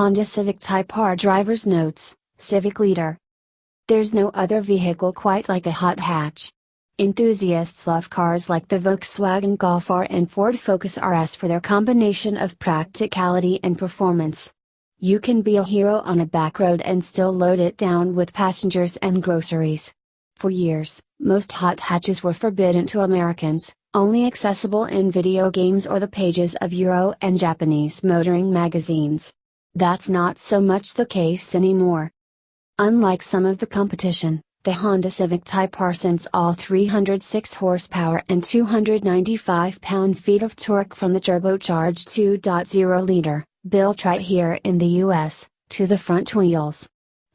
Honda Civic Type R driver's notes, Civic leader. There's no other vehicle quite like a hot hatch. Enthusiasts love cars like the Volkswagen Golf R and Ford Focus RS for their combination of practicality and performance. You can be a hero on a back road and still load it down with passengers and groceries. For years, most hot hatches were forbidden to Americans, only accessible in video games or the pages of Euro and Japanese motoring magazines. That's not so much the case anymore. Unlike some of the competition, the Honda Civic Type R sends all 306 horsepower and 295 pound-feet of torque from the turbocharged 2.0-liter, built right here in the US, to the front wheels.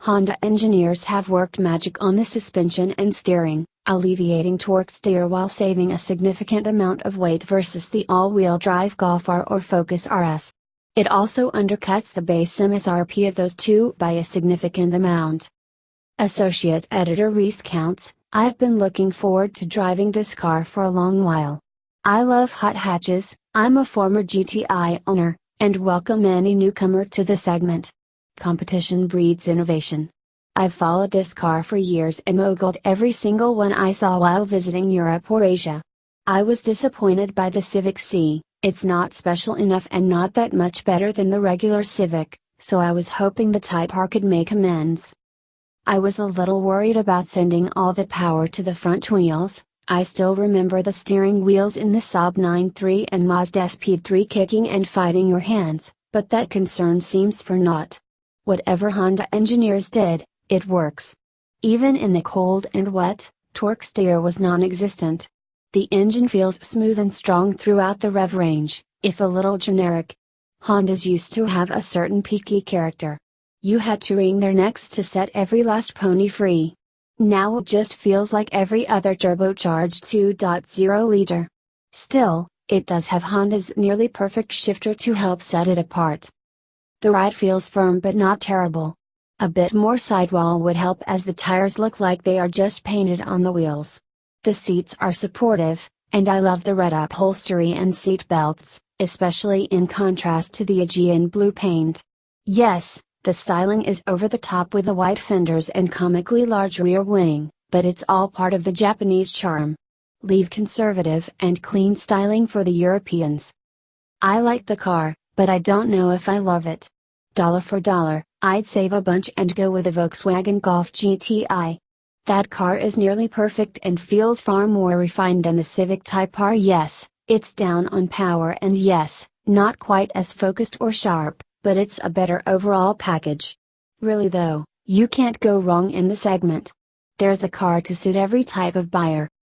Honda engineers have worked magic on the suspension and steering, alleviating torque steer while saving a significant amount of weight versus the all-wheel drive Golf R or Focus RS. It also undercuts the base MSRP of those two by a significant amount. Associate Editor recounts, "I've been looking forward to driving this car for a long while. I love hot hatches, I'm a former GTI owner, and welcome any newcomer to the segment. Competition breeds innovation. I've followed this car for years and ogled every single one I saw while visiting Europe or Asia. I was disappointed by the Civic C. It's not special enough and not that much better than the regular Civic, so I was hoping the Type R could make amends. I was a little worried about sending all the power to the front wheels. I still remember the steering wheels in the Saab 9.3 and Mazda Speed 3 kicking and fighting your hands, but that concern seems for naught. Whatever Honda engineers did, it works. Even in the cold and wet, torque steer was non-existent. The engine feels smooth and strong throughout the rev range, if a little generic. Hondas used to have a certain peaky character. You had to wring their necks to set every last pony free. Now it just feels like every other turbocharged 2.0-liter. Still, it does have Honda's nearly perfect shifter to help set it apart. The ride feels firm but not terrible. A bit more sidewall would help as the tires look like they are just painted on the wheels. The seats are supportive, and I love the red upholstery and seat belts, especially in contrast to the Aegean blue paint. Yes, the styling is over the top with the white fenders and comically large rear wing, but it's all part of the Japanese charm. Leave conservative and clean styling for the Europeans. I like the car, but I don't know if I love it. Dollar for dollar, I'd save a bunch and go with a Volkswagen Golf GTI. That car is nearly perfect and feels far more refined than the Civic Type R. Yes, it's down on power and yes, not quite as focused or sharp, but it's a better overall package. Really though, you can't go wrong in the segment. There's a car to suit every type of buyer.